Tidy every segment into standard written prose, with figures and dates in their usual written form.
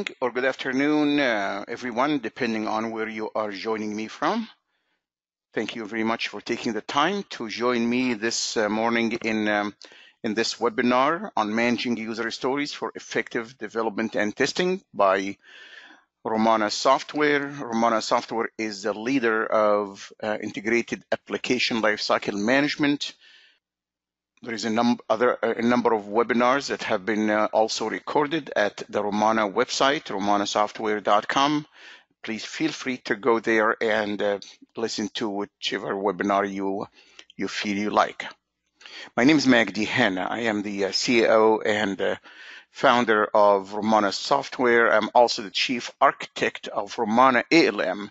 morning or good afternoon, everyone, depending on where you are joining me from. Thank you very much for taking the time to join me this morning in this webinar on managing user stories for effective development and testing by Rommana Software. Rommana Software is the leader of integrated application lifecycle management. There is a number of webinars that have been also recorded at the Rommana website, rommanasoftware.com. Please feel free to go there and listen to whichever webinar you feel you like. My name is Magdi Hanna. I am the CEO and founder of Rommana Software. I'm also the chief architect of Rommana ALM,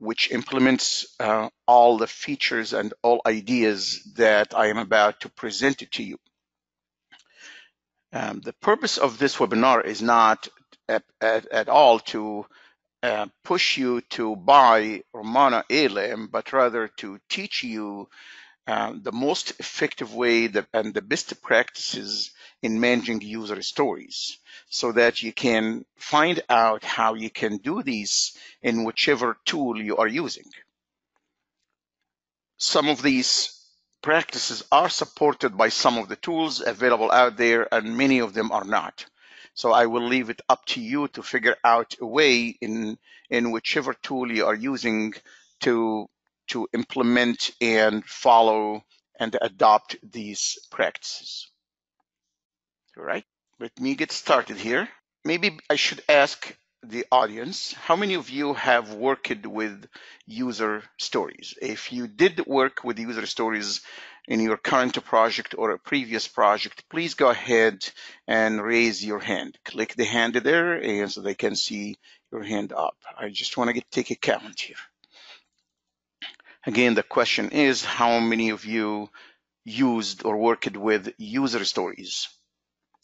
which implements all the features and all ideas that I am about to present to you. The purpose of this webinar is not at all to push you to buy Rommana ALM, but rather to teach you the most effective way and the best practices in managing user stories, so that you can find out how you can do these in whichever tool you are using. Some of these practices are supported by some of the tools available out there, and many of them are not. So I will leave it up to you to figure out a way in whichever tool you are using to implement and follow and adopt these practices. All right, let me get started here. Maybe I should ask the audience, how many of you have worked with user stories? If you did work with user stories in your current project or a previous project, please go ahead and raise your hand. Click the hand there and so they can see your hand up. I just want to take a count here. Again, the question is, how many of you used or worked with user stories,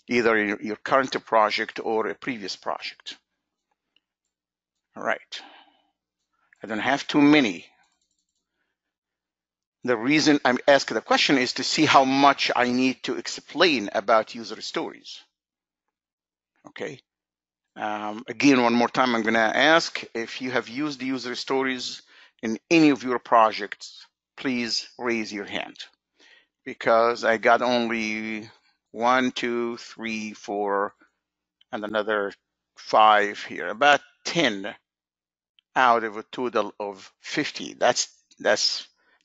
either in your current project or a previous project? All right. I don't have too many. The reason I'm asking the question is to see how much I need to explain about user stories. Okay. Again, one more time, I'm going to ask if you have used user stories in any of your projects, please raise your hand, because I got only 1, 2, 3, 4, and another 5 here, about 10 out of a total of 50. That's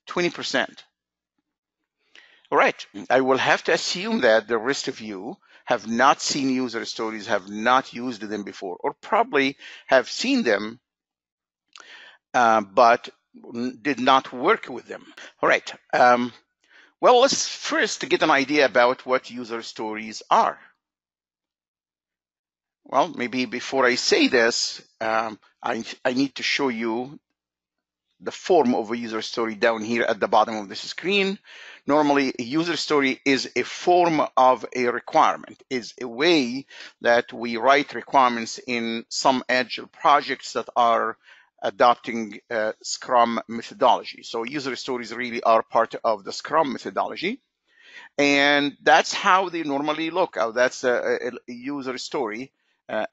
20%. All right, I will have to assume that the rest of you have not seen user stories, have not used them before, or probably have seen them, but did not work with them. All right, well, let's first get an idea about what user stories are. Well, maybe before I say this, I need to show you the form of a user story down here at the bottom of this screen. Normally, a user story is a form of a requirement, is a way that we write requirements in some agile projects that are adopting Scrum methodology. So user stories really are part of the Scrum methodology. And that's how they normally look. That's a user story.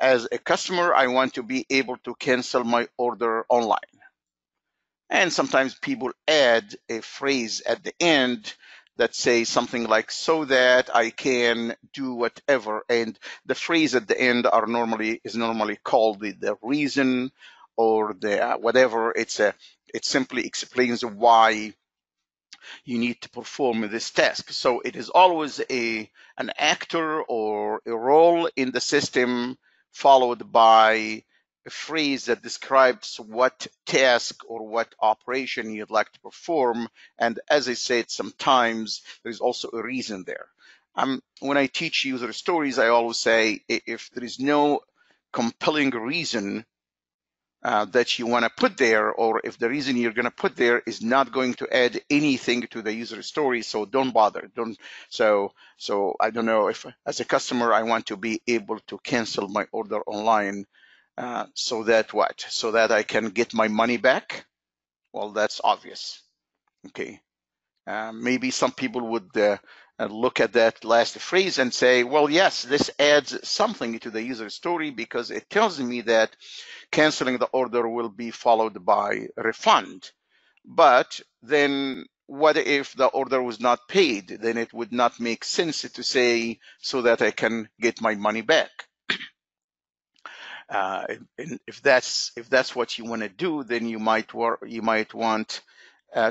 As a customer, I want to be able to cancel my order online. And sometimes people add a phrase at the end that says something like, so that I can do whatever. And the phrase at the end is normally called the reason or the whatever. It simply explains why you need to perform this task. So it is always an actor or a role in the system followed by a phrase that describes what task or what operation you'd like to perform. And as I said, sometimes there's also a reason there. When I teach user stories, I always say, if there is no compelling reason that you want to put there, or if the reason you're going to put there is not going to add anything to the user story, so don't bother. So I don't know, if as a customer I want to be able to cancel my order online, so that what? So that I can get my money back? Well, that's obvious. Okay. Maybe some people would look at that last phrase and say, well, yes, this adds something to the user story because it tells me that canceling the order will be followed by a refund. But then what if the order was not paid? Then it would not make sense to say so that I can get my money back. And if that's what you want to do, then you might want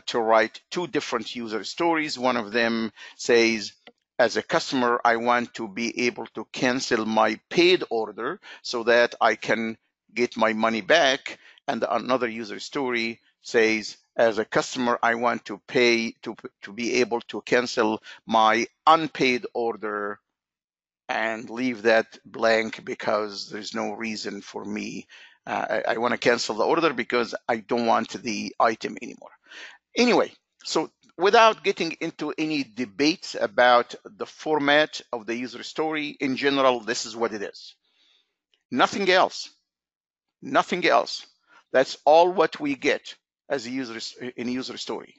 to write two different user stories. One of them says, as a customer, I want to be able to cancel my paid order so that I can get my money back. And another user story says, as a customer, I want to be able to cancel my unpaid order and leave that blank because there's no reason for me. I want to cancel the order because I don't want the item anymore. Anyway, so without getting into any debates about the format of the user story, in general, this is what it is. Nothing else. Nothing else. That's all what we get as a user story.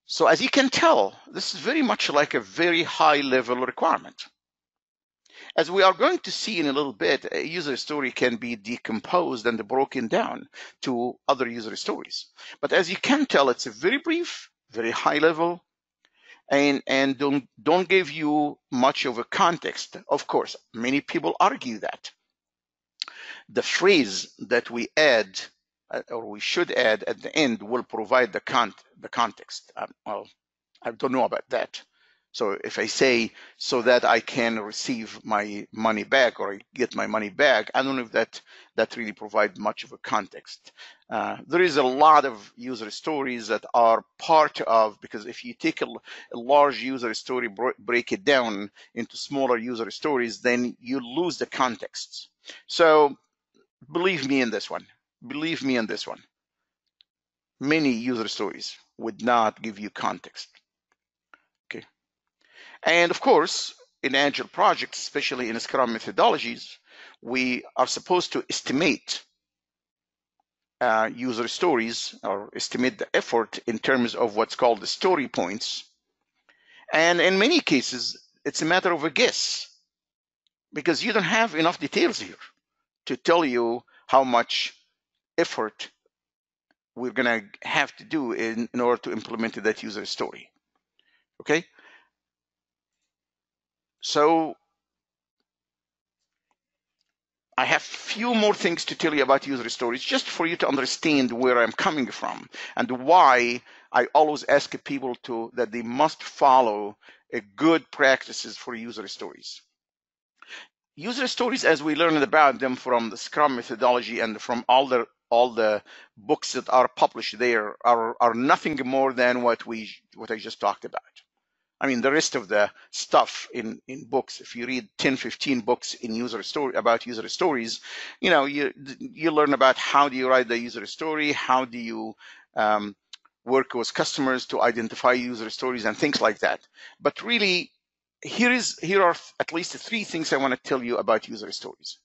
So as you can tell, this is very much like a very high level requirement. As we are going to see in a little bit, a user story can be decomposed and broken down to other user stories. But as you can tell, it's a very brief, very high level, and don't give you much of a context. Of course, many people argue that the phrase that we add or we should add at the end will provide the context. Well, I don't know about that. So if I say so that I can receive my money back or I get my money back, I don't know if that really provides much of a context. There is a lot of user stories that are part of, because if you take a large user story, break it down into smaller user stories, then you lose the context. So believe me in this one. Believe me in this one. Many user stories would not give you context. Okay. And of course, in Agile projects, especially in Scrum methodologies, we are supposed to estimate user stories or estimate the effort in terms of what's called the story points. And in many cases, it's a matter of a guess because you don't have enough details here to tell you how much effort we're going to have to do in order to implement that user story. Okay. So I have few more things to tell you about user stories, just for you to understand where I'm coming from and why I always ask people that they must follow a good practices for user stories. User stories, as we learned about them from the Scrum methodology and from all the books that are published there, are nothing more than what I just talked about. I mean, the rest of the stuff in books, if you read 10, 15 books in about user stories, you learn about how do you write the user story, how do you work with customers to identify user stories and things like that. But really, here are at least 3 things I want to tell you about user stories.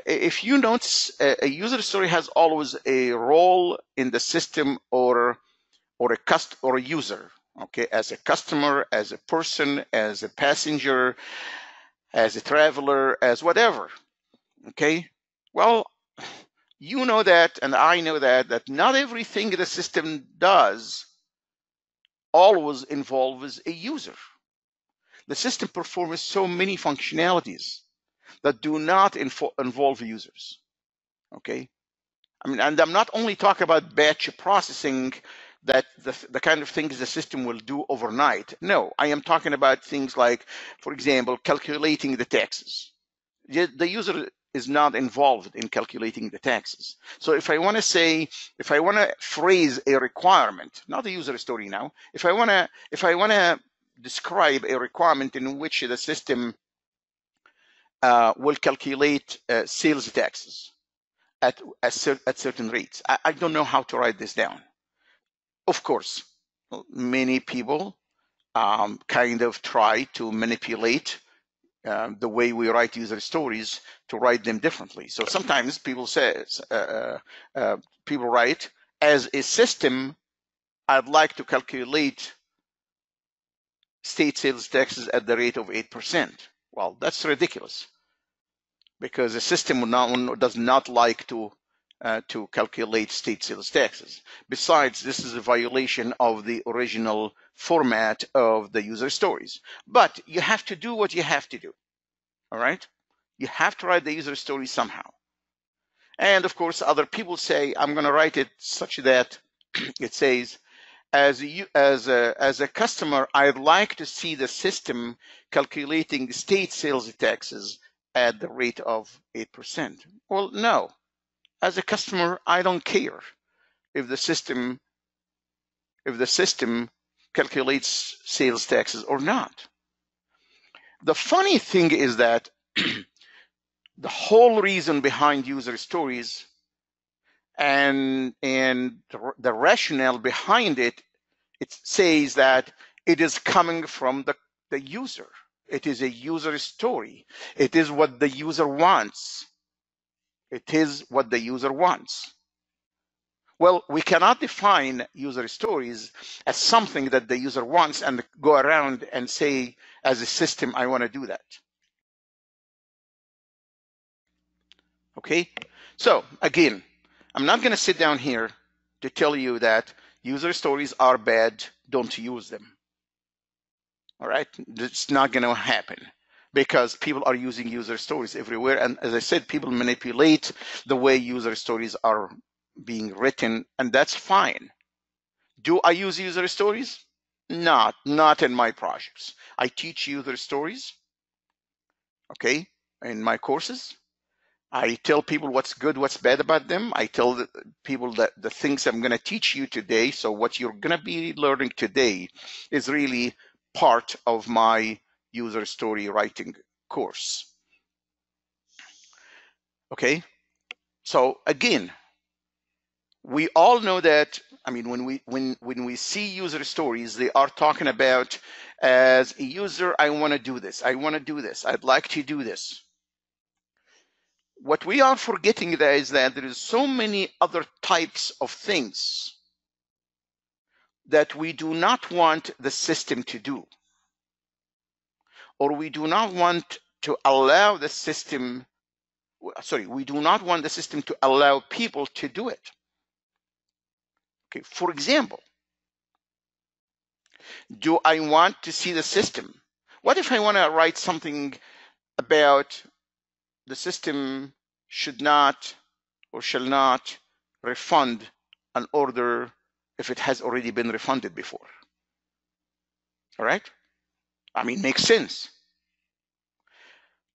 If you notice, a user story has always a role in the system or a user. Okay, as a customer, as a person, as a passenger, as a traveler, as whatever. Okay, well, you know that, and I know that not everything the system does always involves a user. The system performs so many functionalities that do not involve users. Okay, I mean, and I'm not only talking about batch processing, that the kind of things the system will do overnight. No, I am talking about things like, for example, calculating the taxes. The user is not involved in calculating the taxes. So if I want to phrase a requirement, not a user story now, if I want to describe a requirement in which the system will calculate sales taxes at certain rates, I don't know how to write this down. Of course, many people kind of try to manipulate the way we write user stories to write them differently. So sometimes people write, as a system, I'd like to calculate state sales taxes at the rate of 8%. Well, that's ridiculous, because the system does not like to calculate state sales taxes. Besides, this is a violation of the original format of the user stories. But you have to do what you have to do, all right? You have to write the user story somehow. And of course, other people say, I'm going to write it such that it says, as a customer, I'd like to see the system calculating state sales taxes at the rate of 8%. Well, no. As a customer, I don't care if the system calculates sales taxes or not. The funny thing is that the whole reason behind user stories and the rationale behind it, it says that it is coming from the user. It is a user story. It is what the user wants. It is what the user wants. Well, we cannot define user stories as something that the user wants and go around and say, as a system, I want to do that. Okay? So, again, I'm not going to sit down here to tell you that user stories are bad, don't use them. All right? It's not going to happen, because people are using user stories everywhere. And as I said, people manipulate the way user stories are being written, and that's fine. Do I use user stories? Not in my projects. I teach user stories, okay, in my courses. I tell people what's good, what's bad about them. I tell people that the things I'm going to teach you today, so what you're going to be learning today is really part of my user story writing course. Okay, so again, we all know that, I mean, when we see user stories, they are talking about, as a user, I want to do this, I want to do this, I'd like to do this. What we are forgetting there is that there is so many other types of things that we do not want the system to do, or we do not want to allow the system, we do not want the system to allow people to do it. Okay, for example, do I want to see the system? What if I want to write something about the system should not or shall not refund an order if it has already been refunded before? All right? I mean, makes sense.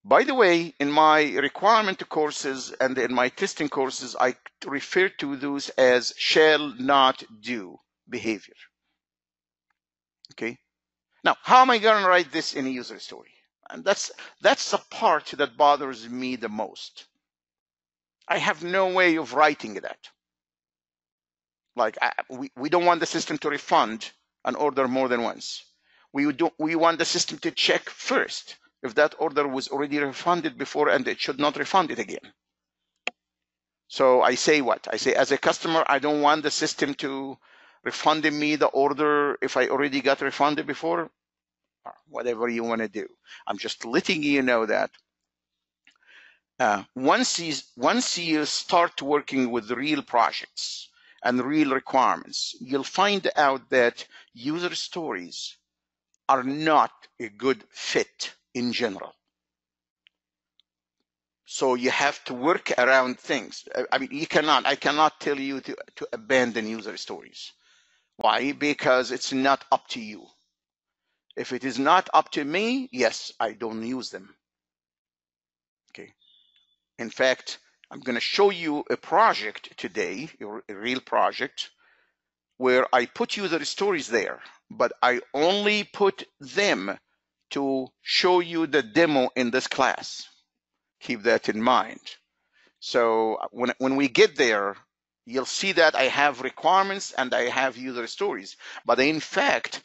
By the way, in my requirement courses and in my testing courses, I refer to those as shall not do behavior. Okay? Now, how am I going to write this in a user story? And that's the part that bothers me the most. I have no way of writing that. Like, we don't want the system to refund an order more than once. We want the system to check first if that order was already refunded before, and it should not refund it again. So I say what? I say, as a customer, I don't want the system to refund me the order if I already got refunded before. Whatever you want to do. I'm just letting you know that once you start working with real projects and real requirements, you'll find out that user stories are not a good fit in general. So you have to work around things. I mean, I cannot tell you to abandon user stories. Why? Because it's not up to you. If it is not up to me, yes, I don't use them. Okay. In fact, I'm going to show you a project today, a real project, where I put user stories there, but I only put them to show you the demo in this class. Keep that in mind. So when we get there, you'll see that I have requirements and I have user stories. But in fact,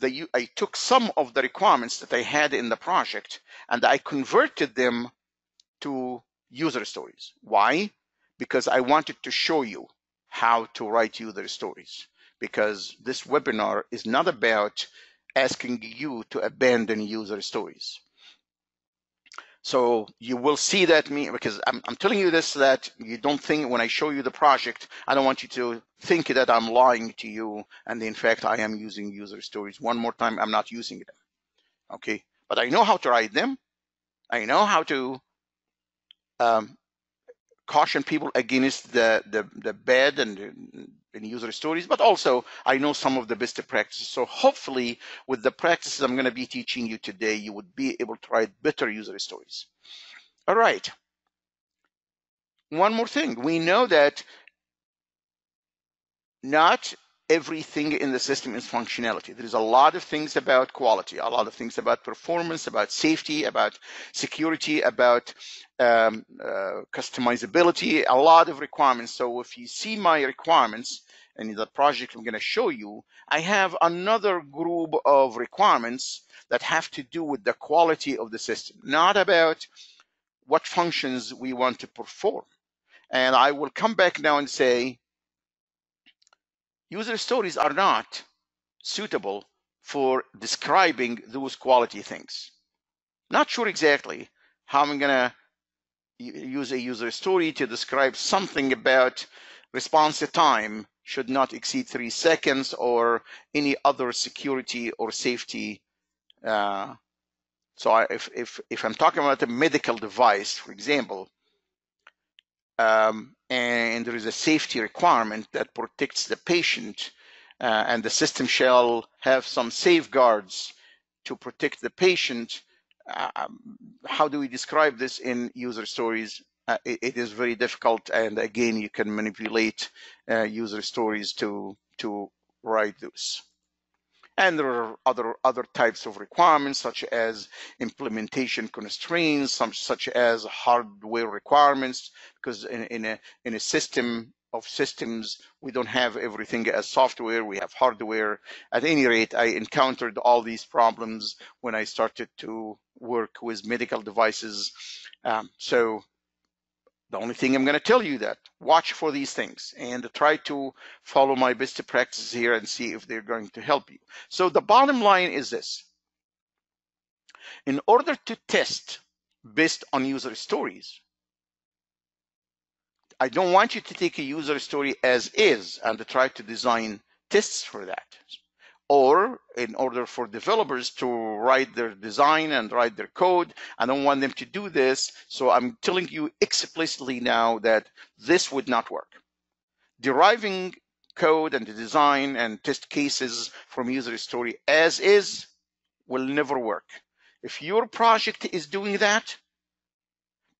I took some of the requirements that I had in the project and I converted them to user stories. Why? Because I wanted to show you how to write user stories. Because this webinar is not about asking you to abandon user stories. So you will see that because I'm telling you this so that you don't think when I show you the project, I don't want you to think that I'm lying to you. And in fact, I am using user stories. One more time, I'm not using them. Okay. But I know how to write them. I know how to caution people against the bad and user stories, but also I know some of the best practices. So hopefully with the practices I'm going to be teaching you today, you would be able to write better user stories. All right. One more thing. We know that not everything in the system is functionality. There's a lot of things about quality, a lot of things about performance, about safety, about security, about customizability, a lot of requirements. So if you see my requirements in the project I'm going to show you, I have another group of requirements that have to do with the quality of the system, not about what functions we want to perform. And I will come back now and say, user stories are not suitable for describing those quality things. Not sure exactly how I'm going to use a user story to describe something about response time should not exceed 3 seconds or any other security or safety. So if I'm talking about a medical device, for example, and there is a safety requirement that protects the patient, and the system shall have some safeguards to protect the patient. How do we describe this in user stories? It is very difficult, and again, you can manipulate user stories to write those. And there are other types of requirements, such as implementation constraints, such as hardware requirements, because in a system of systems, we don't have everything as software, we have hardware. At any rate, I encountered all these problems when I started to work with medical devices. So the only thing I'm going to tell you that watch for these things and try to follow my best practices here and see if they're going to help you. So the bottom line is this. In order to test based on user stories, I don't want you to take a user story as is and to try to design tests for that. Or in order for developers to write their design and write their code, I don't want them to do this. So I'm telling you explicitly now that this would not work. Deriving code and the design and test cases from user story as is will never work. If your project is doing that,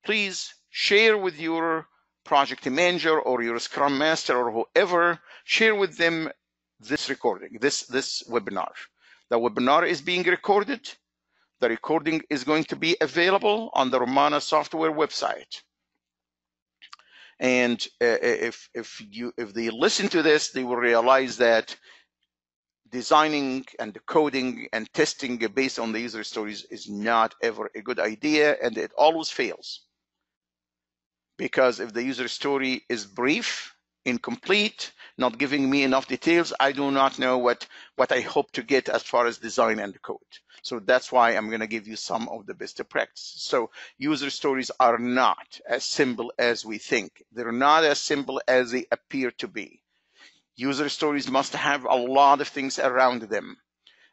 please share with your project manager or your scrum master or whoever, share with them this recording, this webinar. The webinar is being recorded. The recording is going to be available on the Rommana software website. And if they listen to this, they will realize that designing and coding and testing based on the user stories is not ever a good idea, and it always fails. Because if the user story is brief, incomplete, not giving me enough details, I do not know what I hope to get as far as design and code. So that's why I'm going to give you some of the best practices. So user stories are not as simple as we think. They're not as simple as they appear to be. User stories must have a lot of things around them.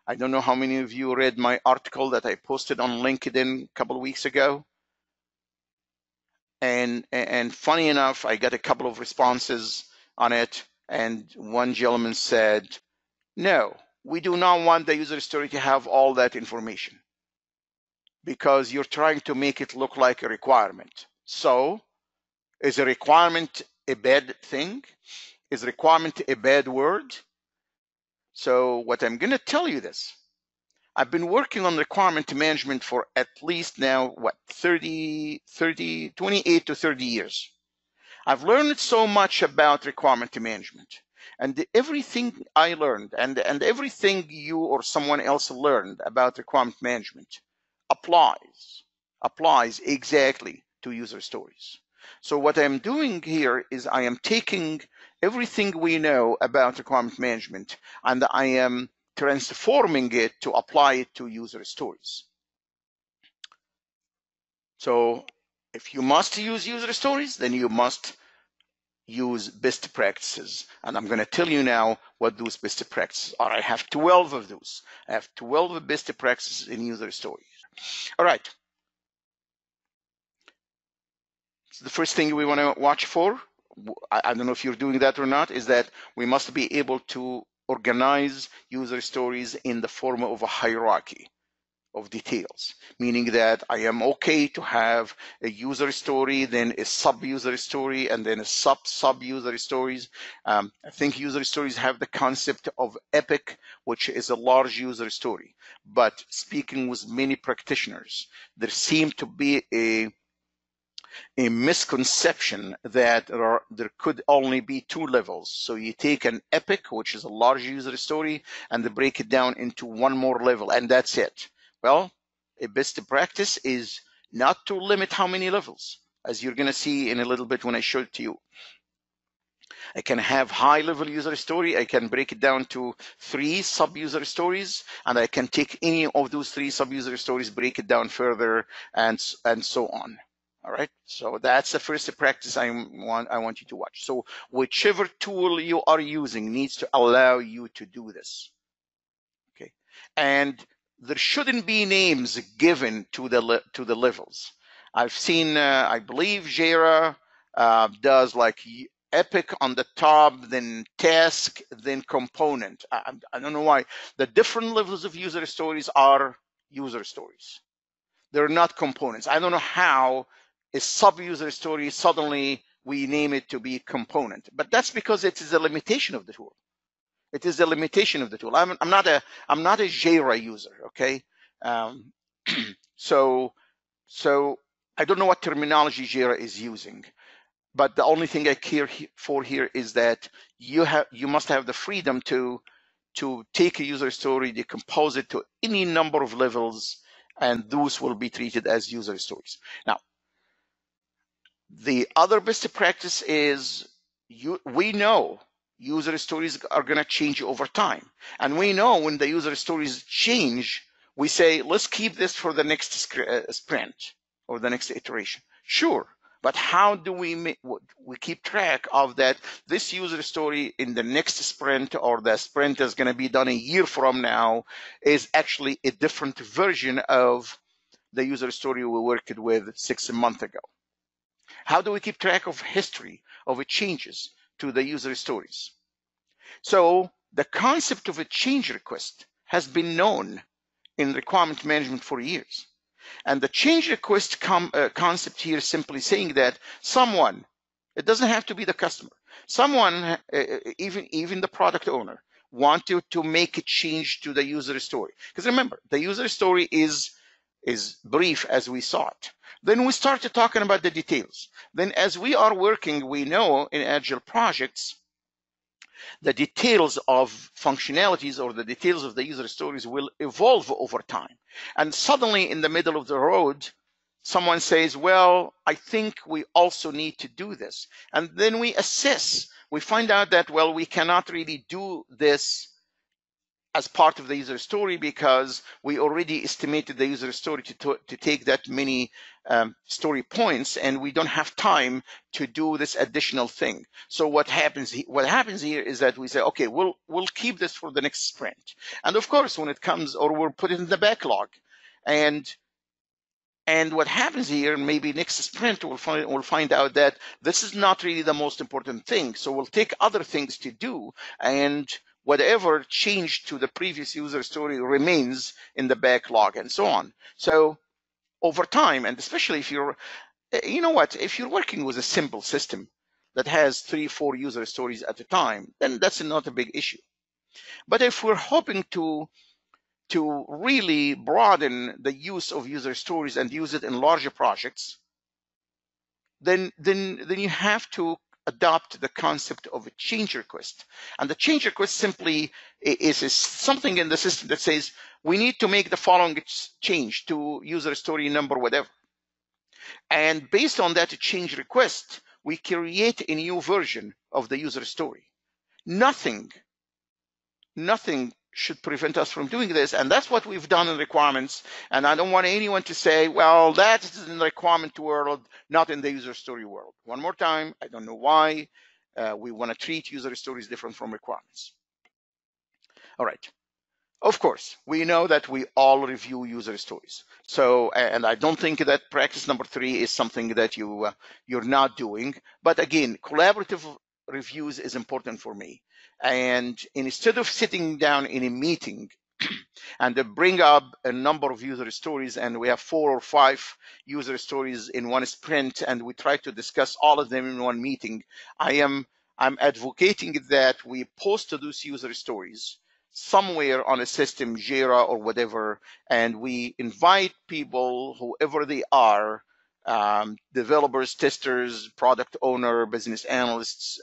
I don't know how many of you read my article that I posted on LinkedIn a couple of weeks ago. And funny enough, I got a couple of responses on it. And one gentleman said, no, we do not want the user story to have all that information because you're trying to make it look like a requirement. So is a requirement a bad thing? Is requirement a bad word? So what I'm going to tell you this. I've been working on requirement management for at least now, 28 to 30 years. I've learned so much about requirement management, and everything I learned and everything you or someone else learned about requirement management applies exactly to user stories. So what I'm doing here is I am taking everything we know about requirement management and I am transforming it to apply it to user stories. So if you must use user stories, then you must use best practices. And I'm going to tell you now what those best practices are. I have 12 of those. I have 12 best practices in user stories. All right. So the first thing we want to watch for, I don't know if you're doing that or not, is that we must be able to organize user stories in the form of a hierarchy of details, meaning that I am okay to have a user story, then a sub-user story, and then a sub-user stories. I think user stories have the concept of epic, which is a large user story. But speaking with many practitioners, there seemed to be a misconception that there could only be two levels. So you take an epic, which is a large user story, and break it down into one more level, and that's it. Well, a best practice is not to limit how many levels, as you're going to see in a little bit when I show it to you. I can have high-level user story. I can break it down to 3 sub-user stories, and I can take any of those 3 sub-user stories, break it down further, and so on. All right, so that's the first practice I want you to watch. So whichever tool you are using needs to allow you to do this. Okay, and there shouldn't be names given to the levels. I've seen, I believe Jira does like epic on the top, then task, then component. I don't know why. The different levels of user stories are user stories. They're not components. I don't know how a sub-user story suddenly we name it to be component, but that's because it is a limitation of the tool. It is a limitation of the tool. I'm not a Jira user, okay? So I don't know what terminology Jira is using, but the only thing I care for here is that you must have the freedom to take a user story, decompose it to any number of levels, and those will be treated as user stories. Now, the other best practice is we know user stories are going to change over time. And we know when the user stories change, we say, let's keep this for the next sprint or the next iteration. Sure. But how do we keep track of that this user story in the next sprint or the sprint is going to be done a year from now is actually a different version of the user story we worked with 6 months ago? How do we keep track of history of changes to the user stories? So the concept of a change request has been known in requirement management for years. And the change request concept here is simply saying that someone, it doesn't have to be the customer, someone, even the product owner, wanted to make a change to the user story. Because remember, the user story is brief as we saw it. Then we started talking about the details. Then as we are working, we know in Agile projects, the details of functionalities or the details of the user stories will evolve over time. And suddenly in the middle of the road, someone says, well, I think we also need to do this. And then we assess, we find out that, well, we cannot really do this as part of the user story because we already estimated the user story to take that many story points, and we don't have time to do this additional thing. So what happens here is that we say, okay, we'll keep this for the next sprint. And of course, when it comes, or we'll put it in the backlog. And what happens here, maybe next sprint, we'll find out that this is not really the most important thing. So we'll take other things to do, and whatever changed to the previous user story remains in the backlog and so on. So over time, and especially if you're, you know what, if you're working with a simple system that has 3-4 user stories at a time, then that's not a big issue. But if we're hoping to really broaden the use of user stories and use it in larger projects, then you have to adopt the concept of a change request. And the change request simply is something in the system that says, we need to make the following change to user story number, whatever. And based on that change request, we create a new version of the user story. Nothing should prevent us from doing this. And that's what we've done in requirements. And I don't want anyone to say, well, that is in the requirement world, not in the user story world. One more time, I don't know why we want to treat user stories different from requirements. All right. Of course, we know that we all review user stories. So, and I don't think that practice number 3 is something that you're not doing. But again, collaborative reviews is important for me. And instead of sitting down in a meeting and bring up a number of user stories, and we have 4 or 5 user stories in one sprint, and we try to discuss all of them in one meeting, I'm advocating that we post those user stories somewhere on a system, Jira or whatever, and we invite people, whoever they are, developers, testers, product owner, business analysts,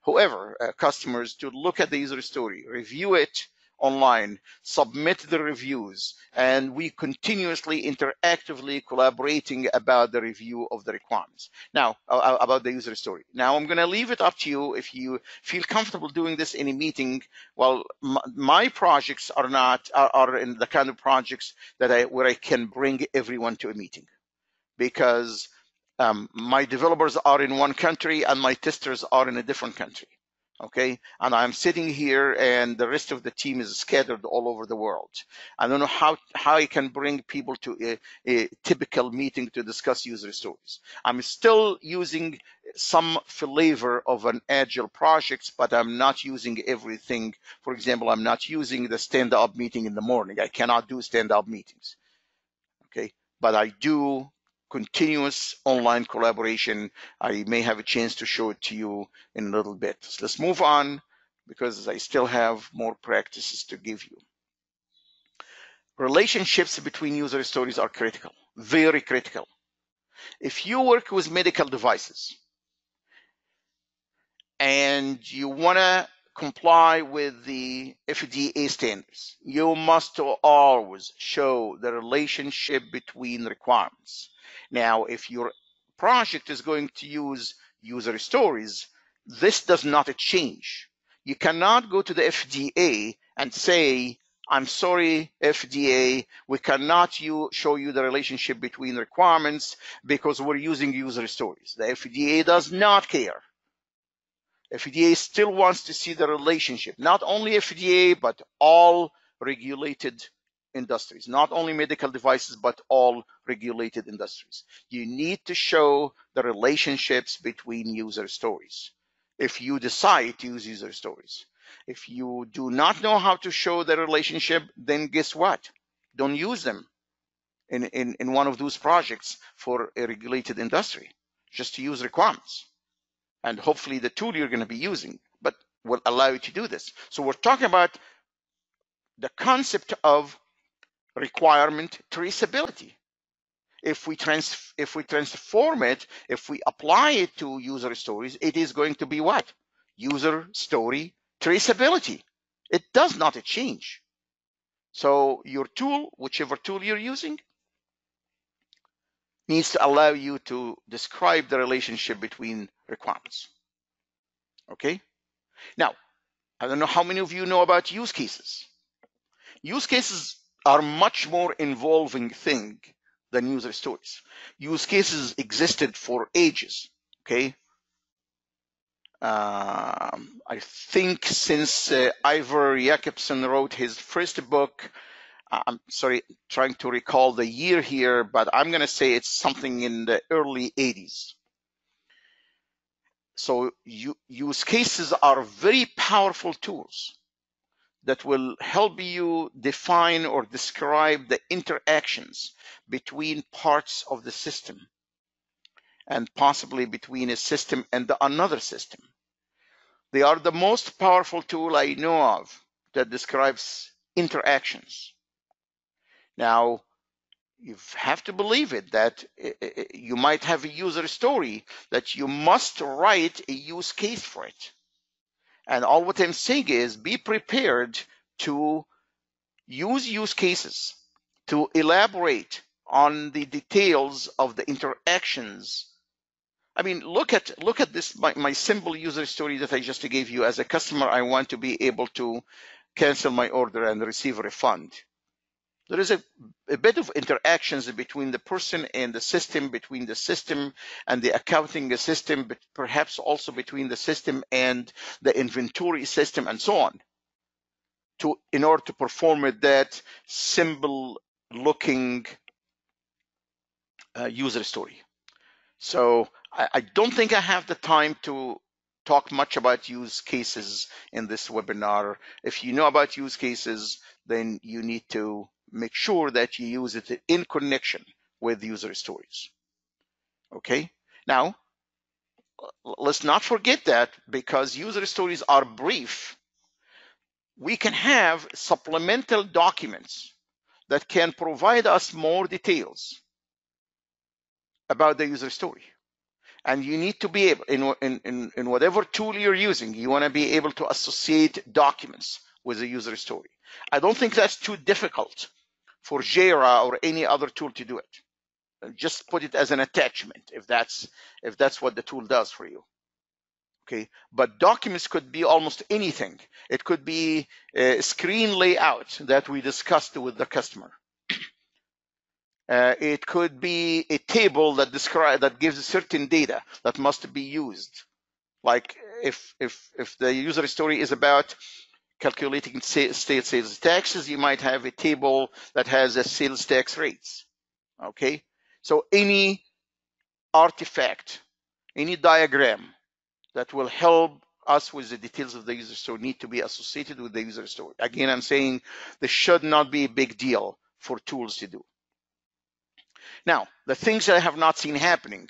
whoever, customers, to look at the user story, review it online, submit the reviews, and we continuously interactively collaborating about the review of the requirements. Now, about the user story. Now, I'm going to leave it up to you if you feel comfortable doing this in a meeting. Well, my projects are in the kind of projects that where I can bring everyone to a meeting, because my developers are in one country and my testers are in a different country. Okay, and I'm sitting here and the rest of the team is scattered all over the world. I don't know how I can bring people to a typical meeting to discuss user stories. I'm still using some flavor of an agile projects, but I'm not using everything. For example, I'm not using the stand-up meeting in the morning. I cannot do stand-up meetings. Okay, but I do continuous online collaboration. I may have a chance to show it to you in a little bit. So let's move on, because I still have more practices to give you. Relationships between user stories are critical, very critical. If you work with medical devices and you want to comply with the FDA standards, you must always show the relationship between requirements. Now, if your project is going to use user stories, this does not change. You cannot go to the FDA and say, I'm sorry, FDA, we cannot show you the relationship between requirements because we're using user stories. The FDA does not care. FDA still wants to see the relationship, not only FDA, but all regulated industries, not only medical devices, but all regulated industries. You need to show the relationships between user stories if you decide to use user stories. If you do not know how to show the relationship, then guess what? Don't use them in one of those projects for a regulated industry. Just use requirements. And hopefully the tool you're going to be using, but will allow you to do this. So we're talking about the concept of requirement traceability. If we transform it, if we apply it to user stories, it is going to be what? User story traceability. It does not change. So your tool, whichever tool you're using, needs to allow you to describe the relationship between requirements. Okay? Now, I don't know how many of you know about use cases. Use cases are much more involving thing than user stories. Use cases existed for ages, okay? I think since Ivor Jacobson wrote his first book, I'm sorry, trying to recall the year here, but I'm gonna say it's something in the early 80s. So use cases are very powerful tools that will help you define or describe the interactions between parts of the system and possibly between a system and another system. They are the most powerful tool I know of that describes interactions. Now, you have to believe it that you might have a user story that you must write a use case for it. And all what I'm saying is be prepared to use use cases to elaborate on the details of the interactions. I mean, look at this, my simple user story that I just gave you. As a customer, I want to be able to cancel my order and receive a refund. There is a bit of interactions between the person and the system, between the system and the accounting system, but perhaps also between the system and the inventory system and so on, in order to perform that simple looking user story. So I don't think I have the time to talk much about use cases in this webinar. If you know about use cases, then you need to make sure that you use it in connection with user stories. Okay, now let's not forget that because user stories are brief, we can have supplemental documents that can provide us more details about the user story. And you need to be able, in whatever tool you're using, you want to be able to associate documents with a user story. I don't think that's too difficult for Jira or any other tool to do it. Just put it as an attachment if that's what the tool does for you. Okay, but documents could be almost anything. It could be a screen layout that we discussed with the customer. It could be a table that gives certain data that must be used. Like if the user story is about calculating state sales taxes, you might have a table that has a sales tax rates. Okay, so any artifact, any diagram that will help us with the details of the user story need to be associated with the user story. Again, I'm saying this should not be a big deal for tools to do. Now, the things that I have not seen happening,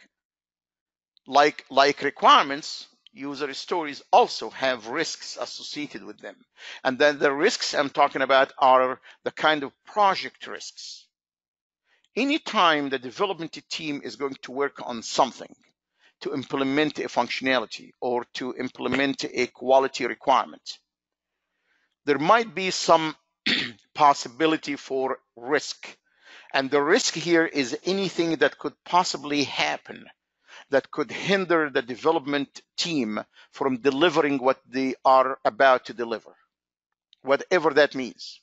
like requirements, user stories also have risks associated with them. And then the risks I'm talking about are the kind of project risks. Anytime the development team is going to work on something to implement a functionality or to implement a quality requirement, there might be some possibility for risk. And the risk here is anything that could possibly happen that could hinder the development team from delivering what they are about to deliver, whatever that means.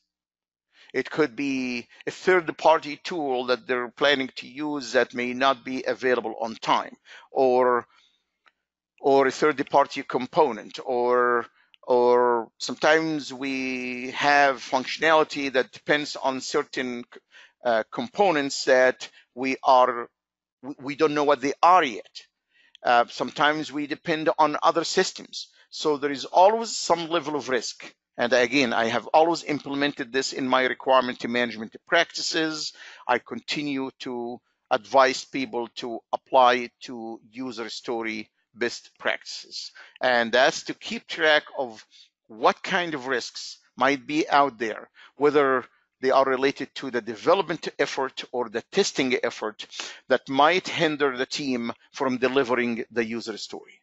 It could be a third-party tool that they're planning to use that may not be available on time, or a third-party component, or sometimes we have functionality that depends on certain components that we don't know what they are yet. Sometimes we depend on other systems. So there is always some level of risk. And again, I have always implemented this in my requirement management practices. I continue to advise people to apply to user story best practices. And that's to keep track of what kind of risks might be out there, whether they are related to the development effort or the testing effort that might hinder the team from delivering the user story.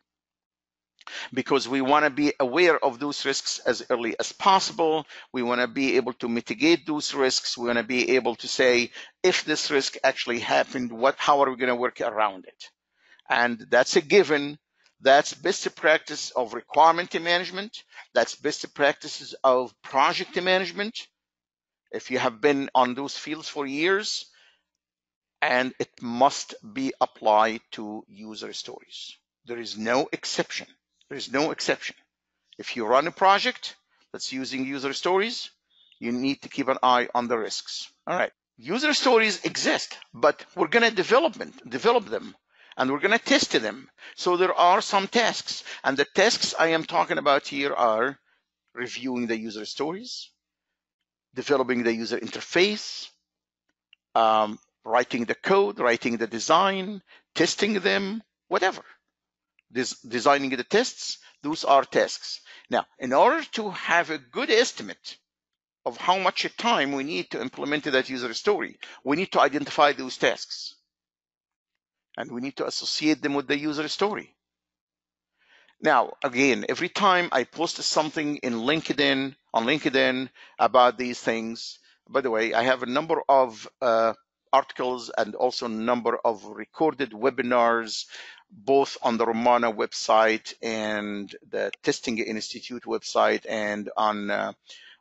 Because we want to be aware of those risks as early as possible. We want to be able to mitigate those risks. We want to be able to say, if this risk actually happened, how are we going to work around it? And that's a given. That's best practice of requirement management. That's best practices of project management. If you have been on those fields for years, and it must be applied to user stories. There is no exception. There is no exception. If you run a project that's using user stories, you need to keep an eye on the risks. All right, user stories exist, but we're going to develop them, and we're going to test them. So there are some tasks, and the tasks I am talking about here are reviewing the user stories, developing the user interface, writing the code, writing the design, testing them, whatever. Designing the tests, those are tasks. Now, in order to have a good estimate of how much time we need to implement that user story, we need to identify those tasks. And we need to associate them with the user story. Now, again, every time I post something on LinkedIn about these things, by the way, I have a number of articles and also a number of recorded webinars, both on the Rommana website and the Testing Institute website and on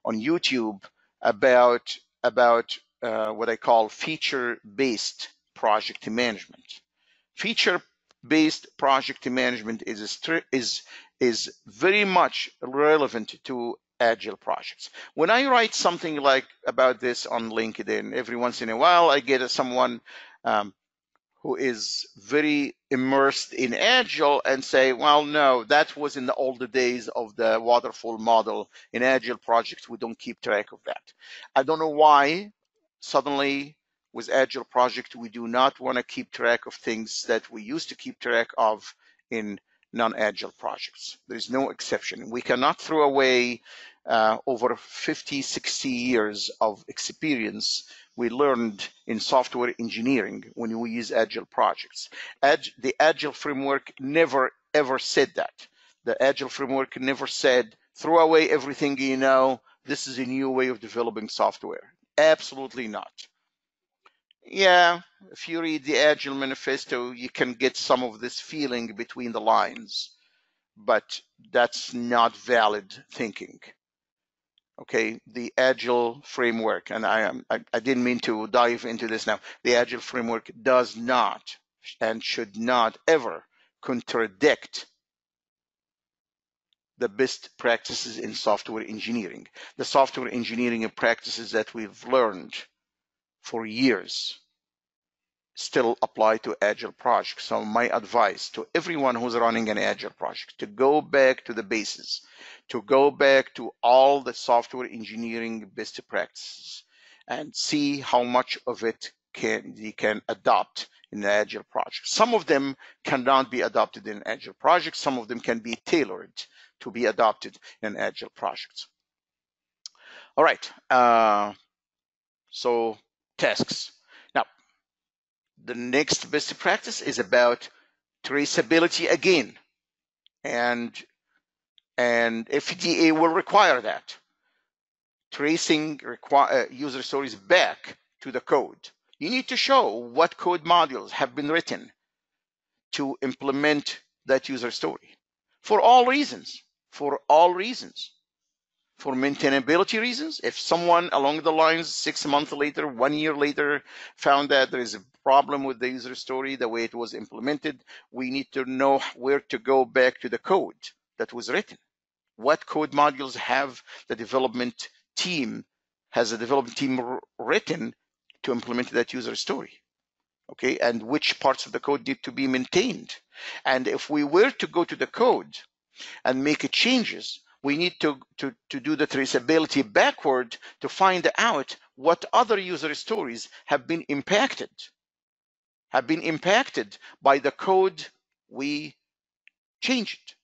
on YouTube about what I call feature-based project management. Feature-based project management is very much relevant to agile projects. When I write something like about this on LinkedIn, every once in a while I get someone who is very immersed in agile and say, well, no, that was in the older days of the waterfall model. In agile projects, we don't keep track of that. I don't know why suddenly with agile project we do not want to keep track of things that we used to keep track of in non-agile projects. There is no exception. We cannot throw away over 50, 60 years of experience we learned in software engineering when we use agile projects. The agile framework never ever said that. The agile framework never said throw away everything you know, this is a new way of developing software. Absolutely not. Yeah, if you read the Agile Manifesto, you can get some of this feeling between the lines, but that's not valid thinking. Okay, the Agile framework, and I didn't mean to dive into this now. The Agile framework does not and should not ever contradict the best practices in software engineering. The software engineering practices that we've learned for years still apply to agile projects. So my advice to everyone who's running an agile project to go back to the basis, to go back to all the software engineering best practices and see how much of it you can adopt in the agile project. Some of them cannot be adopted in agile projects. Some of them can be tailored to be adopted in agile projects. All right. So tasks. Now, the next best practice is about traceability again, and FDA will require that. Tracing user stories back to the code. You need to show what code modules have been written to implement that user story for all reasons. For maintainability reasons, if someone along the lines 6 months later, 1 year later, found that there is a problem with the user story, the way it was implemented, we need to know where to go back to the code that was written. What code modules have the development team, written to implement that user story? Okay, and which parts of the code need to be maintained? And if we were to go to the code and make changes, we need to do the traceability backward to find out what other user stories have been impacted by the code we changed.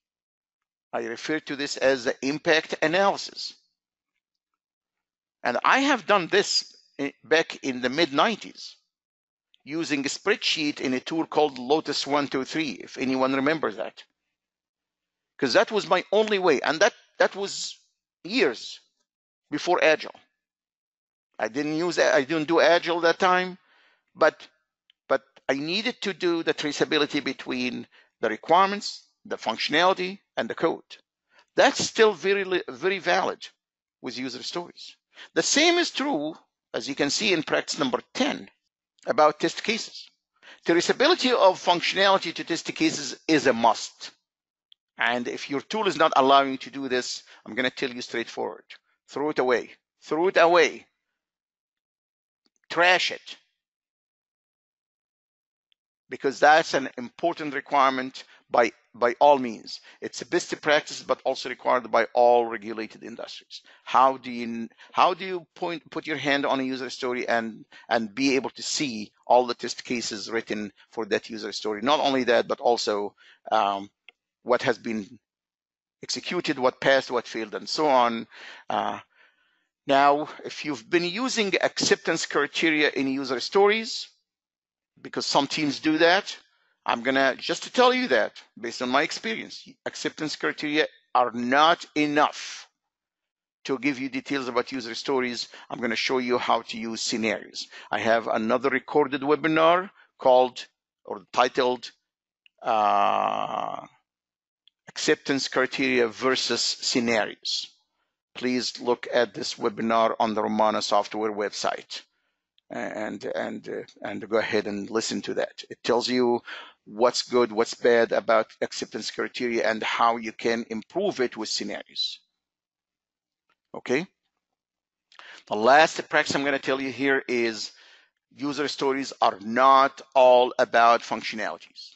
I refer to this as the impact analysis. And I have done this back in the mid-90s using a spreadsheet in a tool called Lotus 123, if anyone remembers that. Because that was my only way, and that was years before Agile. I didn't do Agile that time, but I needed to do the traceability between the requirements, the functionality, and the code. That's still very valid with user stories. The same is true, as you can see in practice number 10, about test cases. Traceability of functionality to test cases is a must. And if your tool is not allowing you to do this, I'm going to tell you straightforward. Throw it away. Throw it away. Trash it. Because that's an important requirement by all means. It's a best practice, but also required by all regulated industries. How do you put your hand on a user story and be able to see all the test cases written for that user story? Not only that, but also what has been executed, what passed, what failed, and so on. Now, if you've been using acceptance criteria in user stories, because some teams do that, I'm gonna just to tell you that based on my experience, acceptance criteria are not enough to give you details about user stories. I'm gonna show you how to use scenarios. I have another recorded webinar titled acceptance criteria versus scenarios. please look at this webinar on the Rommana software website and go ahead and listen to that. It tells you what's good, what's bad about acceptance criteria and how you can improve it with scenarios. Okay. The last practice I'm going to tell you here is user stories are not all about functionalities.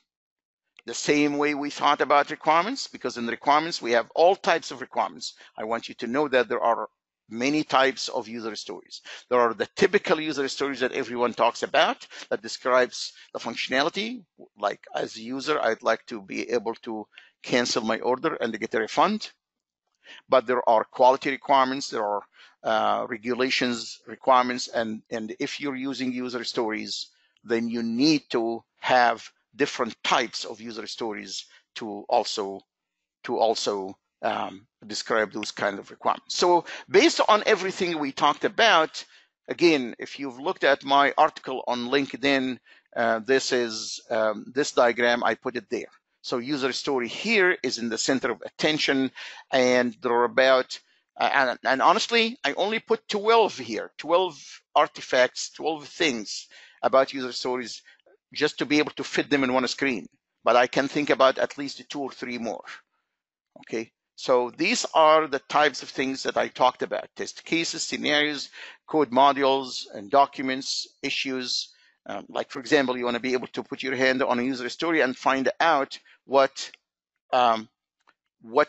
The same way we thought about requirements, because in the requirements, we have all types of requirements. I want you to know that there are many types of user stories. There are the typical user stories that everyone talks about that describes the functionality. Like as a user, I'd like to be able to cancel my order and to get a refund. But there are quality requirements, there are regulations requirements, and if you're using user stories, then you need to have different types of user stories to also describe those kind of requirements. So based on everything we talked about, again, if you've looked at my article on LinkedIn, this diagram, I put it there. So user story here is in the center of attention, and there are about, and honestly, I only put 12 here, 12 artifacts, 12 things about user stories just to be able to fit them in one screen. But I can think about at least 2 or 3 more. Okay, so these are the types of things that I talked about: test cases, scenarios, code modules, and documents, issues. Like, for example, you want to be able to put your hand on a user story and find out what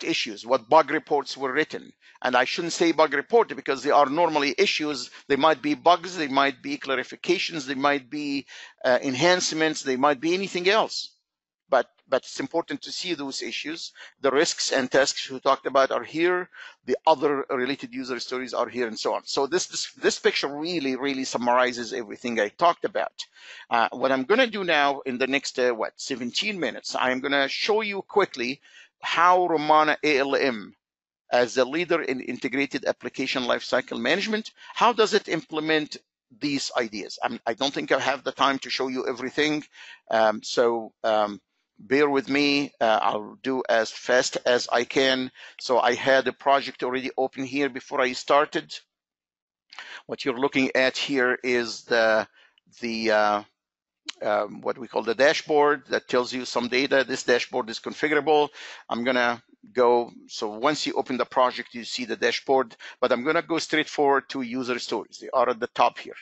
issues, what bug reports were written. And I shouldn't say bug report because they are normally issues. They might be bugs, they might be clarifications, they might be enhancements, they might be anything else. But it's important to see those issues. The risks and tasks we talked about are here. The other related user stories are here, and so on. So this picture really summarizes everything I talked about. What I'm going to do now in the next 17 minutes, I'm going to show you quickly how Rommana ALM, as a leader in integrated application lifecycle management, how does it implement these ideas? I don't think I have the time to show you everything, bear with me. I'll do as fast as I can. So I had a project already open here before I started. What you're looking at here is what we call the dashboard that tells you some data. This dashboard is configurable. I'm gonna go, so once you open the project, you see the dashboard, but I'm gonna go straight forward to user stories. They are at the top here.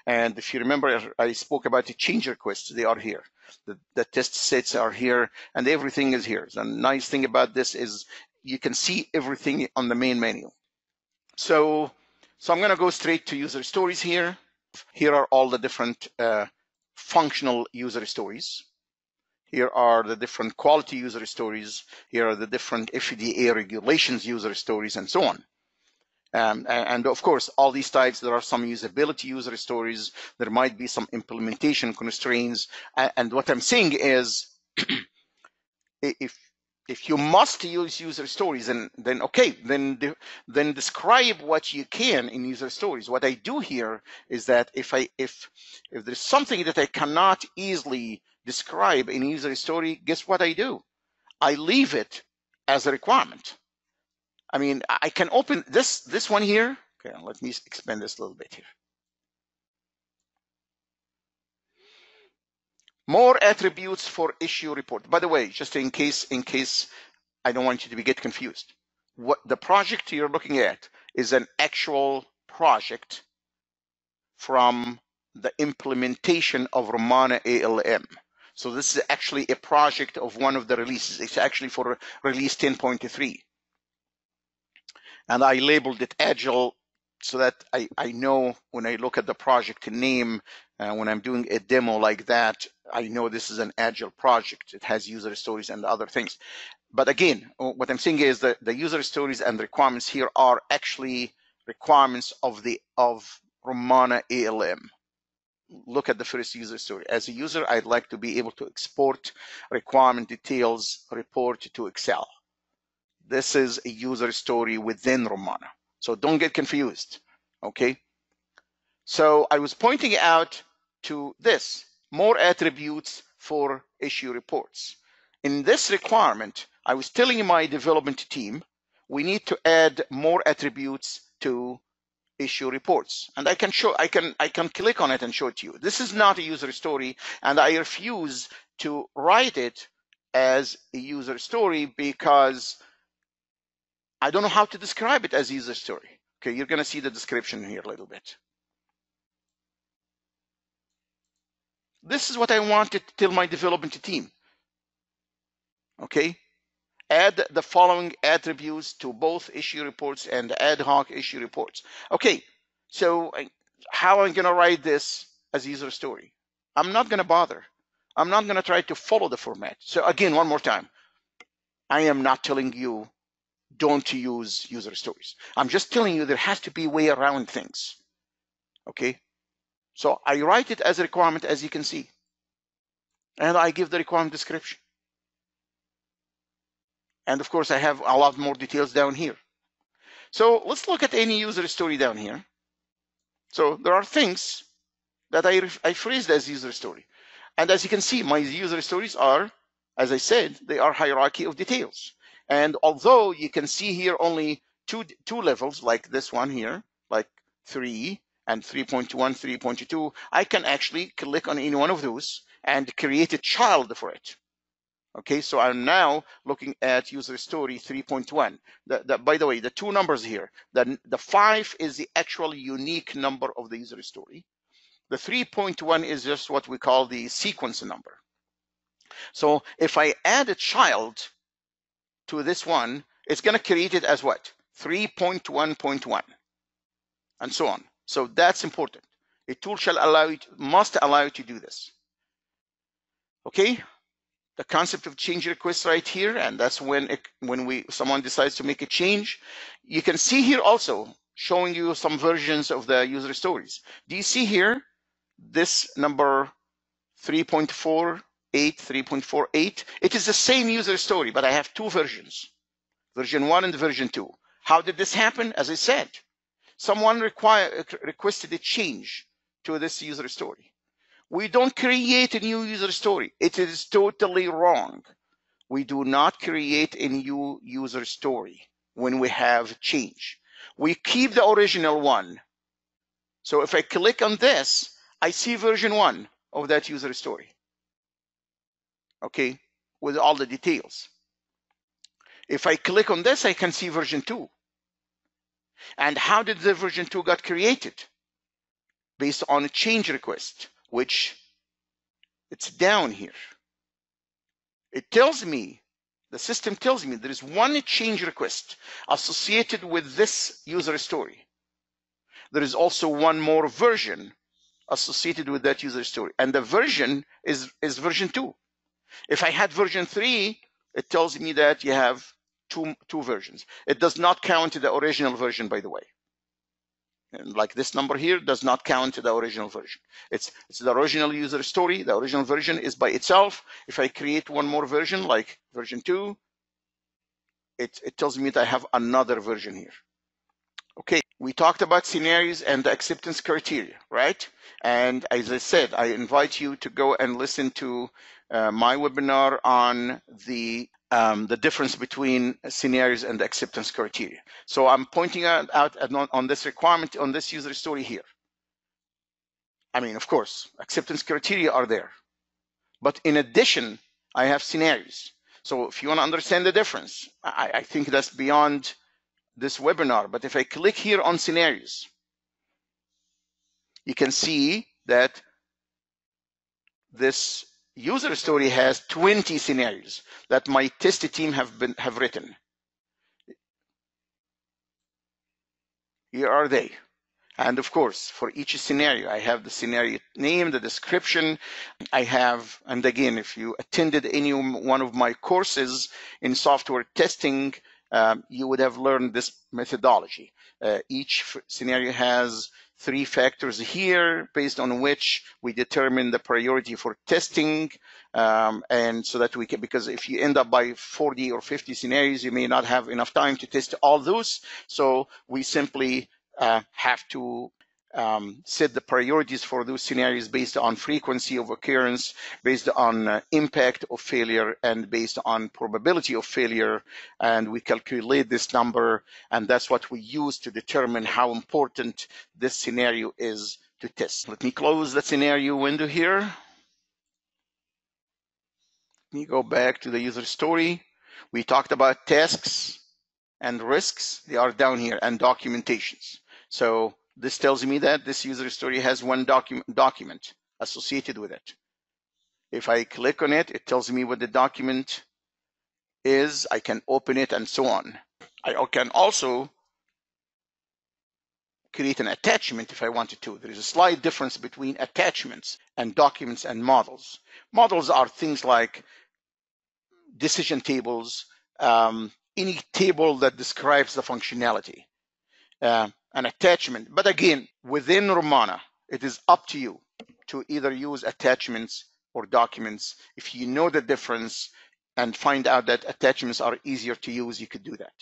And if you remember, I spoke about the change requests. They are here. The test sets are here, and everything is here. The nice thing about this is you can see everything on the main menu. So I'm going to go straight to user stories here. Here are all the different functional user stories. Here are the different quality user stories. Here are the different FDA regulations user stories, and so on. And of course, all these types, there are some usability user stories. There might be some implementation constraints. And what I'm saying is, if you must use user stories, then okay, then describe what you can in user stories. What I do here is that if there's something that I cannot easily describe in a user story, guess what I do? I leave it as a requirement. I mean, I can open this one here. Okay, let me expand this a little bit here. More attributes for issue report. By the way, just in case I don't want you to get confused. What the project you're looking at is an actual project from the implementation of Rommana ALM. So this is actually a project of one of the releases. It's actually for release 10.3. And I labeled it Agile so that I know when I look at the project name, when I'm doing a demo like that, I know this is an Agile project. It has user stories and other things. But again, what I'm saying is that the user stories and requirements here are actually requirements of Rommana ALM. Look at the first user story. As a user, I'd like to be able to export requirement details report to Excel. This is a user story within Rommana. So don't get confused, okay? So I was pointing out to this, more attributes for issue reports. In this requirement, I was telling my development team, we need to add more attributes to issue reports. And I can click on it and show it to you. This is not a user story, and I refuse to write it as a user story because I don't know how to describe it as a user story. Okay, you're gonna see the description here a little bit. This is what I wanted to tell my development team. Okay, add the following attributes to both issue reports and ad hoc issue reports. Okay, so how am I gonna write this as a user story? I'm not gonna bother. I'm not gonna try to follow the format. So again, one more time, I am not telling you don't use user stories. I'm just telling you there has to be a way around things. Okay, so I write it as a requirement, as you can see, and I give the requirement description. And of course, I have a lot more details down here. So let's look at any user story down here. So there are things that I phrased as user story. And as you can see, my user stories are, as I said, they are hierarchy of details. And although you can see here only two levels, like this one here, like 3 and 3.1, 3.2, I can actually click on any one of those and create a child for it. Okay, so I'm now looking at user story 3.1. By the way, the two numbers here, the 5 is the actual unique number of the user story. The 3.1 is just what we call the sequence number. So if I add a child to this one, it's going to create it as what? 3.1.1 and so on. So that's important. A tool must allow you to do this. Okay. The concept of change request right here, and that's when someone decides to make a change. You can see here also showing you some versions of the user stories. Do you see here this number 3.48, 3.48? It is the same user story, but I have two versions, version 1 and version 2. How did this happen? As I said, someone requested a change to this user story. We don't create a new user story. It is totally wrong. We do not create a new user story when we have change. We keep the original one. So if I click on this, I see version 1 of that user story. Okay, with all the details. If I click on this, I can see version 2. And how did the version 2 got created? Based on a change request, which it's down here. It tells me, the system tells me there is one change request associated with this user story. There is also one more version associated with that user story. And the version is version 2. If I had version 3, it tells me that you have two versions. It does not count the original version, by the way. And like this number here does not count the original version. It's the original user story. The original version is by itself. If I create one more version, like version 2, it tells me that I have another version here. Okay, we talked about scenarios and the acceptance criteria, right? And as I said, I invite you to go and listen to my webinar on the difference between scenarios and acceptance criteria. So I'm pointing out on this requirement, on this user story here. I mean, of course, acceptance criteria are there. But in addition, I have scenarios. So if you want to understand the difference, I think that's beyond this webinar. But if I click here on scenarios, you can see that this user story has 20 scenarios that my test team have written. Here are they. And of course, for each scenario, I have the scenario name, the description. I have, and again, if you attended any one of my courses in software testing, you would have learned this methodology. Each scenario has 3 factors here based on which we determine the priority for testing. And so that we can, because if you end up by 40 or 50 scenarios, you may not have enough time to test all those. So we simply have to set the priorities for those scenarios based on frequency of occurrence, based on impact of failure, and based on probability of failure. And we calculate this number, and that's what we use to determine how important this scenario is to test. Let me close the scenario window here. Let me go back to the user story. We talked about tasks and risks. They are down here, and documentations. So this tells me that this user story has one document associated with it. If I click on it, it tells me what the document is. I can open it and so on. I can also create an attachment if I wanted to. There is a slight difference between attachments and documents and models. Models are things like decision tables, any table that describes the functionality. An attachment. But again, within Rommana, it is up to you to either use attachments or documents. If you know the difference and find out that attachments are easier to use, you could do that.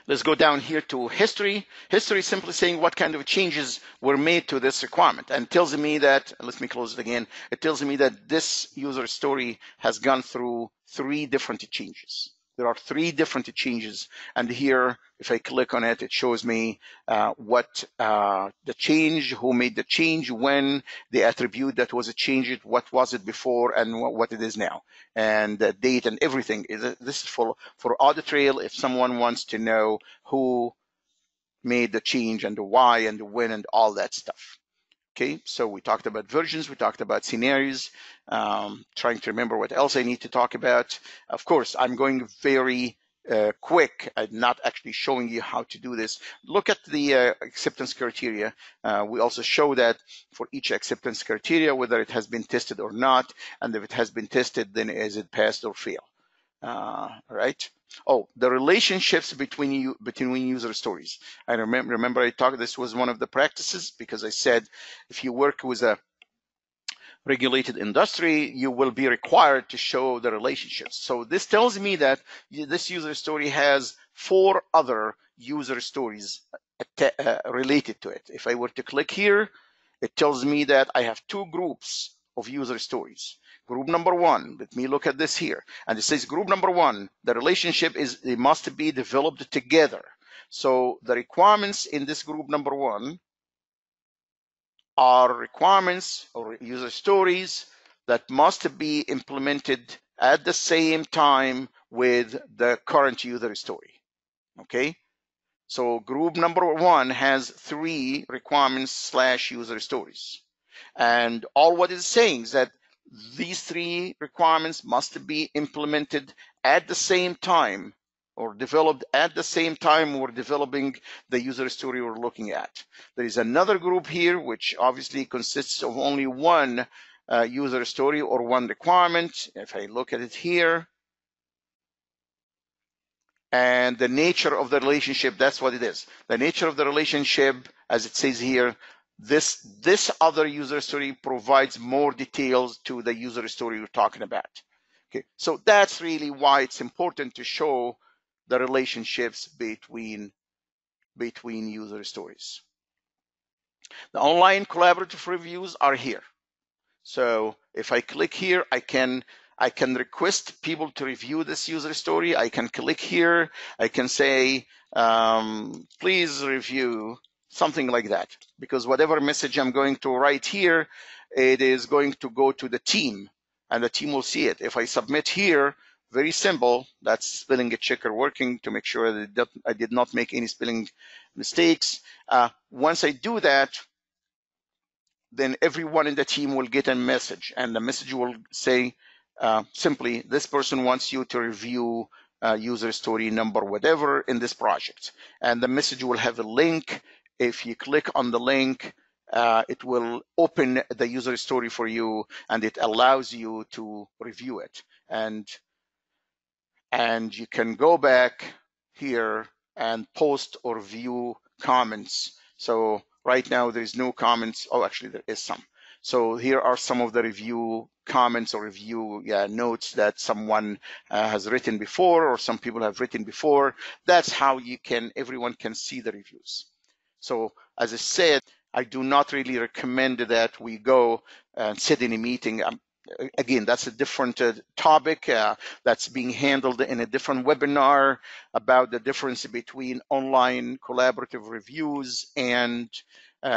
Let's go down here to history. History is simply saying what kind of changes were made to this requirement, and tells me that, let me close it again, it tells me that this user story has gone through 3 different changes. There are 3 different changes, and here, if I click on it, it shows me what the change, who made the change, when, the attribute that was changed, what was it before, and what it is now, and the date and everything. This is for audit trail if someone wants to know who made the change and the why and the when and all that stuff. Okay, so we talked about versions, we talked about scenarios, trying to remember what else I need to talk about. Of course, I'm going very quick. I'm not actually showing you how to do this. Look at the acceptance criteria. We also show that for each acceptance criteria, whether it has been tested or not, and if it has been tested, then is it passed or failed? Right? Oh, the relationships between user stories. I remember I talked, this was one of the practices, because I said if you work with a regulated industry, you will be required to show the relationships. So this tells me that this user story has 4 other user stories related to it. If I were to click here, it tells me that I have 2 groups of user stories. Group number 1, let me look at this here. And it says group number 1, the relationship is, they must be developed together. So the requirements in this group number 1 are requirements or user stories that must be implemented at the same time with the current user story. Okay? So group number 1 has 3 requirements / user stories. And all what it's saying is that these 3 requirements must be implemented at the same time or developed at the same time we're developing the user story we're looking at. There is another group here which obviously consists of only 1 user story or 1 requirement. If I look at it here, and the nature of the relationship, that's what it is. The nature of the relationship, as it says here, this other user story provides more details to the user story we're talking about. Okay, so that's really why it's important to show the relationships between user stories. The online collaborative reviews are here. So if I click here, I can request people to review this user story. I can click here. I can say, please review, something like that. Because whatever message I'm going to write here, it is going to go to the team, and the team will see it. If I submit here, very simple, that's spelling checker working to make sure that I did not make any spelling mistakes. Once I do that, then everyone in the team will get a message, and the message will say simply, this person wants you to review user story number whatever in this project. And the message will have a link. If you click on the link, it will open the user story for you, and it allows you to review it. And you can go back here and post or view comments. So right now there's no comments. Oh, actually there is some. So here are some of the review comments or review notes that someone has written before, or some people have written before. That's how everyone can see the reviews. So as I said, I do not really recommend that we go and sit in a meeting. Again, that's a different topic that's being handled in a different webinar about the difference between online collaborative reviews and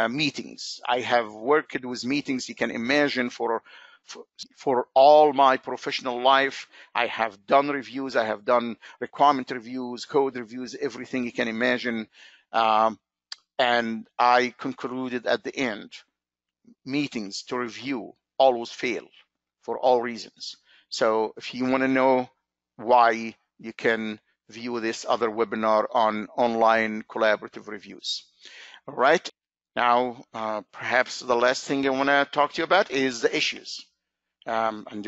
meetings. I have worked with meetings, you can imagine, for all my professional life. I have done reviews, I have done requirement reviews, code reviews, everything you can imagine. And I concluded at the end, meetings to review always fail for all reasons. So if you want to know why, you can view this other webinar on online collaborative reviews. All right. Now, perhaps the last thing I want to talk to you about is the issues. And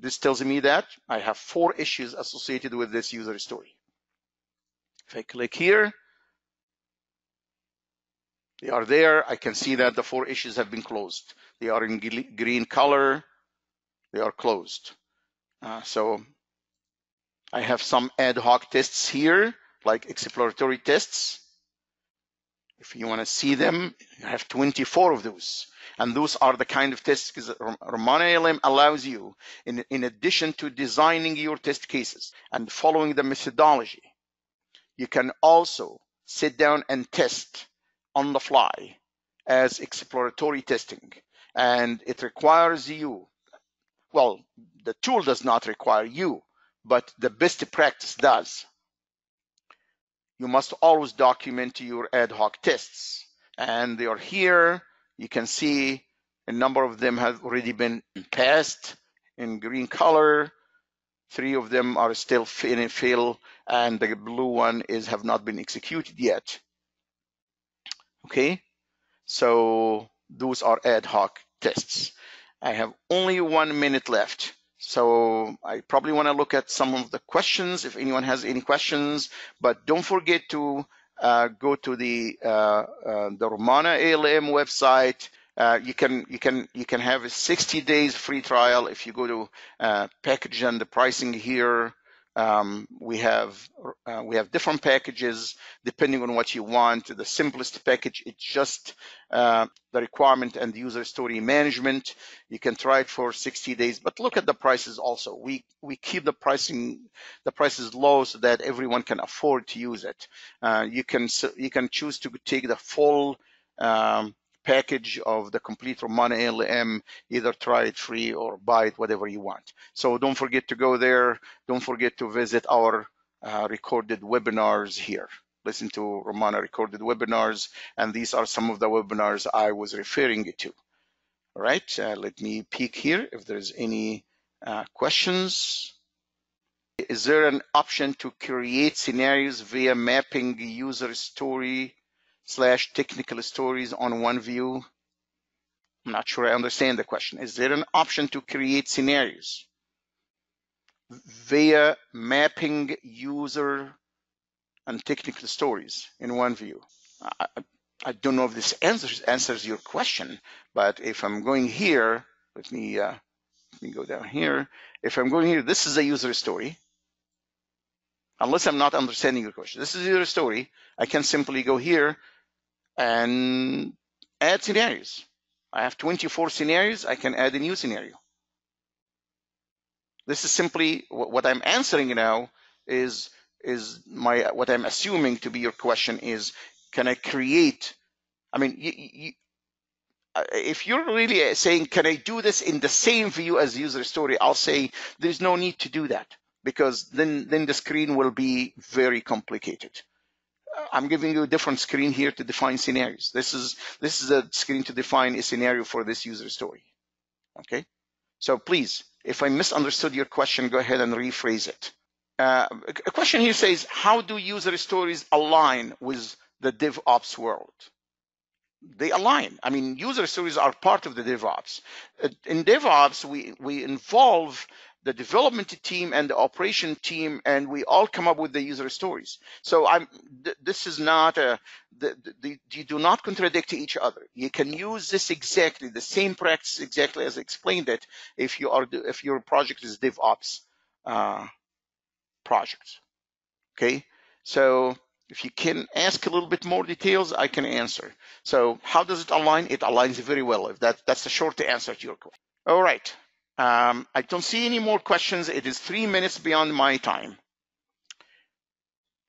this tells me that I have 4 issues associated with this user story. If I click here, they are there. I can see that the 4 issues have been closed. They are in green color. They are closed. So I have some ad hoc tests here, like exploratory tests. If you want to see them, I have 24 of those. And those are the kind of tests because Rommana ALM allows you, in addition to designing your test cases and following the methodology, you can also sit down and test on the fly as exploratory testing. And it requires you, well, the tool does not require you, but the best practice does. You must always document your ad hoc tests. And they are here. You can see a number of them have already been passed in green color. 3 of them are still fail, and the blue one have not been executed yet. Okay, so those are ad hoc tests. I have only 1 minute left. So I probably want to look at some of the questions if anyone has any questions, but don't forget to go to the Rommana ALM website. You can have a 60 days free trial if you go to package and the pricing here. We have different packages depending on what you want. The simplest package, it's just the requirement and user story management. You can try it for 60 days, but look at the prices also. We keep the prices low so that everyone can afford to use it. You can choose to take the full package of the complete Rommana ALM, either try it free or buy it, whatever you want. So don't forget to go there. Don't forget to visit our recorded webinars here. Listen to Rommana recorded webinars, and these are some of the webinars I was referring to. All right, let me peek here if there's any questions. Is there an option to create scenarios via mapping user story / technical stories on one view? I'm not sure I understand the question. Is there an option to create scenarios via mapping user and technical stories in one view? I don't know if this answers your question, but if I'm going here, let me go down here. If I'm going here, this is a user story. Unless I'm not understanding your question. This is your story. I can simply go here and add scenarios. I have 24 scenarios. I can add a new scenario. This is simply what I'm answering now is what I'm assuming to be your question is, can I create, I mean, if you're really saying, can I do this in the same view as user story, I'll say there's no need to do that, because then the screen will be very complicated. I'm giving you a different screen here to define scenarios. This is a screen to define a scenario for this user story. Okay, so please, if I misunderstood your question, go ahead and rephrase it. A question here says, how do user stories align with the DevOps world? They align. I mean, user stories are part of the DevOps. In DevOps, we involve the development team and the operation team, and we all come up with the user stories. So this is not you do not contradict each other. You can use this exactly, the same practice exactly as I explained it, if your project is DevOps project. Okay, so If you can ask a little bit more details, I can answer. So how does it align? It aligns very well. If that's the short answer to your question. All right. I don't see any more questions. It is 3 minutes beyond my time.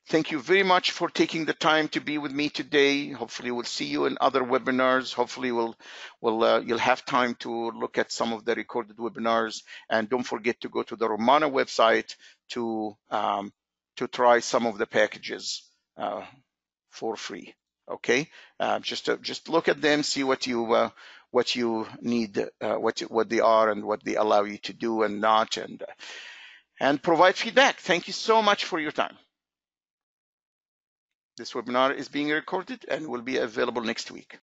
Thank you very much for taking the time to be with me today. Hopefully we'll see you in other webinars. Hopefully you'll have time to look at some of the recorded webinars. And don't forget to go to the Rommana website to try some of the packages for free. Okay, just look at them, see what you need, what they are and what they allow you to do and not, and provide feedback. Thank you so much for your time. This webinar is being recorded and will be available next week.